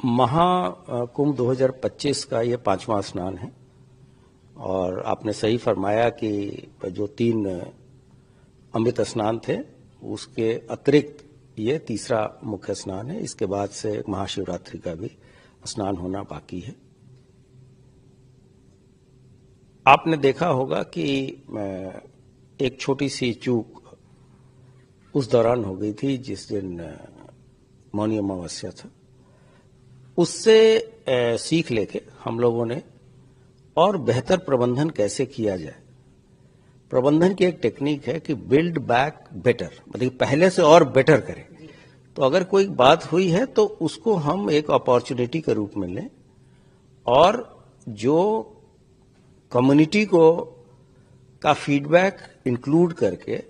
महाकुंभ 2025 का ये 5वां स्नान है और आपने सही फरमाया कि जो 3 अमृत स्नान थे उसके अतिरिक्त ये तीसरा मुख्य स्नान है। इसके बाद से महाशिवरात्रि का भी स्नान होना बाकी है। आपने देखा होगा कि एक छोटी सी चूक उस दौरान हो गई थी जिस दिन मौनी अमावस्या था। उससे सीख लेके हम लोगों ने और बेहतर प्रबंधन कैसे किया जाए। प्रबंधन की एक टेक्निक है कि बिल्ड बैक बेटर, मतलब पहले से और बेटर करें। तो अगर कोई बात हुई है तो उसको हम एक अपॉर्चुनिटी के रूप में लें और जो कम्युनिटी को का फीडबैक इंक्लूड करके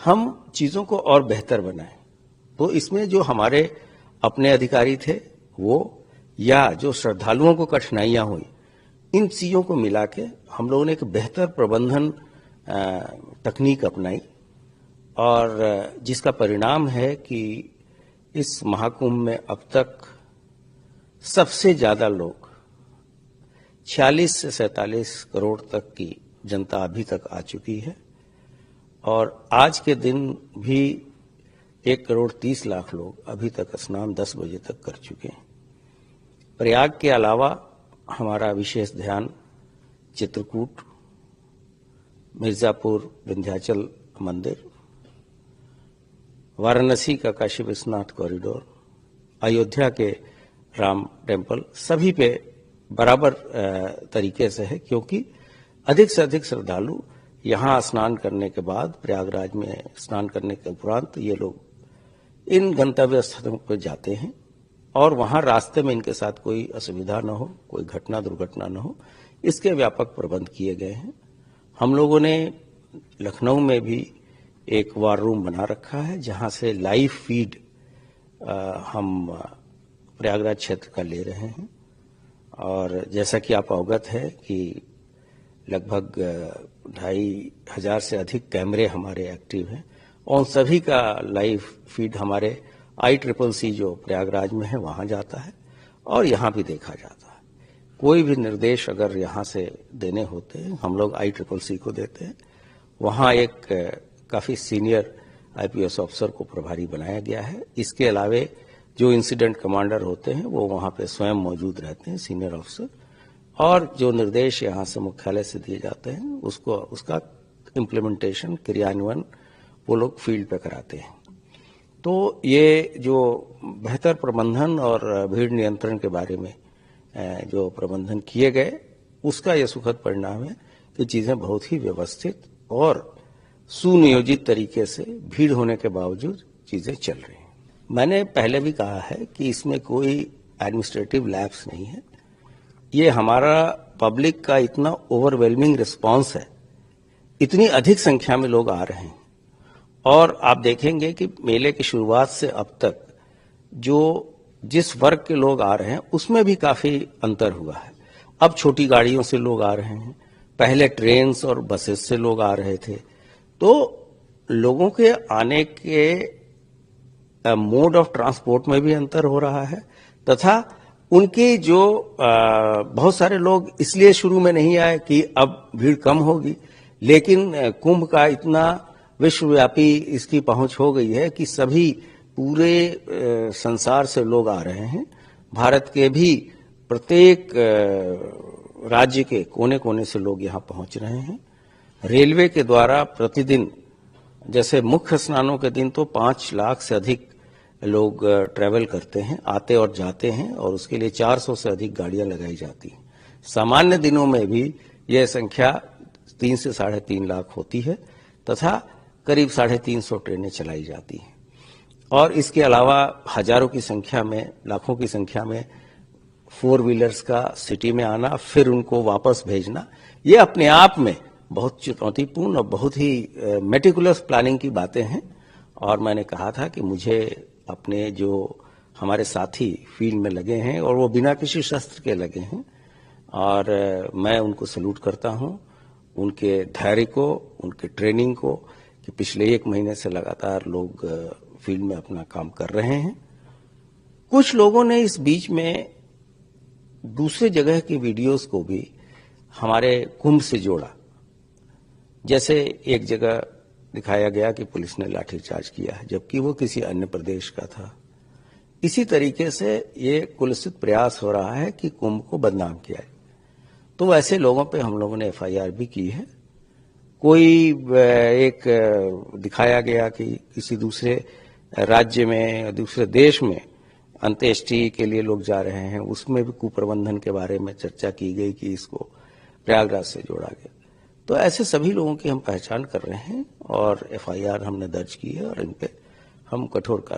हम चीजों को और बेहतर बनाएं। तो इसमें जो हमारे अपने अधिकारी थे वो या जो श्रद्धालुओं को कठिनाइयां हुई, इन चीजों को मिला के हम लोगों ने एक बेहतर प्रबंधन तकनीक अपनाई और जिसका परिणाम है कि इस महाकुंभ में अब तक सबसे ज्यादा लोग 46 से 47 करोड़ तक की जनता अभी तक आ चुकी है और आज के दिन भी 1,30,00,000 लोग अभी तक स्नान 10 बजे तक कर चुके हैं। प्रयाग के अलावा हमारा विशेष ध्यान चित्रकूट, मिर्जापुर विंध्याचल मंदिर, वाराणसी का काशी विश्वनाथ कॉरिडोर, अयोध्या के राम टेम्पल, सभी पे बराबर तरीके से है, क्योंकि अधिक से अधिक श्रद्धालु यहाँ स्नान करने के बाद, प्रयागराज में स्नान करने के उपरांत ये लोग इन गंतव्य स्थलों पर जाते हैं और वहां रास्ते में इनके साथ कोई असुविधा न हो, कोई घटना दुर्घटना न हो, इसके व्यापक प्रबंध किए गए हैं। हम लोगों ने लखनऊ में भी एक वार रूम बना रखा है जहां से लाइव फीड हम प्रयागराज क्षेत्र का ले रहे हैं और जैसा कि आप अवगत है कि लगभग 2,500 से अधिक कैमरे हमारे एक्टिव हैं और सभी का लाइव फीड हमारे ICCC जो प्रयागराज में है वहां जाता है और यहां भी देखा जाता है। कोई भी निर्देश अगर यहां से देने होते हैं हम लोग ICCC को देते हैं। वहां एक काफी सीनियर IPS ऑफिसर को प्रभारी बनाया गया है। इसके अलावे जो इंसिडेंट कमांडर होते हैं वो वहां पे स्वयं मौजूद रहते हैं, सीनियर ऑफिसर, और जो निर्देश यहां से मुख्यालय से दिए जाते हैं उसका इम्प्लीमेंटेशन, क्रियान्वयन वो लोग फील्ड पे कराते हैं। तो ये जो बेहतर प्रबंधन और भीड़ नियंत्रण के बारे में जो प्रबंधन किए गए उसका यह सुखद परिणाम है कि चीजें बहुत ही व्यवस्थित और सुनियोजित तरीके से भीड़ होने के बावजूद चीजें चल रही हैं। मैंने पहले भी कहा है कि इसमें कोई एडमिनिस्ट्रेटिव लैप्स नहीं है। ये हमारा पब्लिक का इतना ओवरवेलमिंग रिस्पांस है, इतनी अधिक संख्या में लोग आ रहे हैं और आप देखेंगे कि मेले की शुरुआत से अब तक जो जिस वर्ग के लोग आ रहे हैं उसमें भी काफी अंतर हुआ है। अब छोटी गाड़ियों से लोग आ रहे हैं, पहले ट्रेन और बसेस से लोग आ रहे थे। तो लोगों के आने के मोड ऑफ ट्रांसपोर्ट में भी अंतर हो रहा है तथा उनकी जो बहुत सारे लोग इसलिए शुरू में नहीं आए कि अब भीड़ कम होगी, लेकिन कुंभ का इतना विश्वव्यापी इसकी पहुंच हो गई है कि सभी पूरे संसार से लोग आ रहे हैं। भारत के भी प्रत्येक राज्य के कोने कोने से लोग यहाँ पहुंच रहे हैं। रेलवे के द्वारा प्रतिदिन, जैसे मुख्य स्नानों के दिन तो 5 लाख से अधिक लोग ट्रैवल करते हैं, आते और जाते हैं और उसके लिए 400 से अधिक गाड़ियां लगाई जाती हैं। सामान्य दिनों में भी यह संख्या 3 से 3.5 लाख होती है तथा करीब 350 ट्रेनें चलाई जाती हैं और इसके अलावा हजारों की संख्या में, लाखों की संख्या में 4 व्हीलर्स का सिटी में आना, फिर उनको वापस भेजना, ये अपने आप में बहुत चुनौतीपूर्ण और बहुत ही मेटिकुलस प्लानिंग की बातें हैं। और मैंने कहा था कि मुझे अपने जो हमारे साथी फील्ड में लगे हैं और वो बिना किसी शस्त्र के लगे हैं और मैं उनको सैल्यूट करता हूं, उनके धैर्य को, उनके ट्रेनिंग को, कि पिछले 1 महीने से लगातार लोग फील्ड में अपना काम कर रहे हैं। कुछ लोगों ने इस बीच में दूसरे जगह की वीडियोस को भी हमारे कुंभ से जोड़ा। जैसे एक जगह दिखाया गया कि पुलिस ने लाठीचार्ज किया है, जबकि वो किसी अन्य प्रदेश का था। इसी तरीके से ये कुलसित प्रयास हो रहा है कि कुंभ को बदनाम किया है। तो ऐसे लोगों पे हम लोगों ने एफआईआर भी की है। कोई एक दिखाया गया कि किसी दूसरे राज्य में, दूसरे देश में अंत्येष्टि के लिए लोग जा रहे हैं, उसमें भी कुप्रबंधन के बारे में चर्चा की गई कि इसको प्रयागराज से जोड़ा गया। तो ऐसे सभी लोगों की हम पहचान कर रहे हैं और एफआईआर हमने दर्ज की है और इन पे हम कठोर कार्रवाई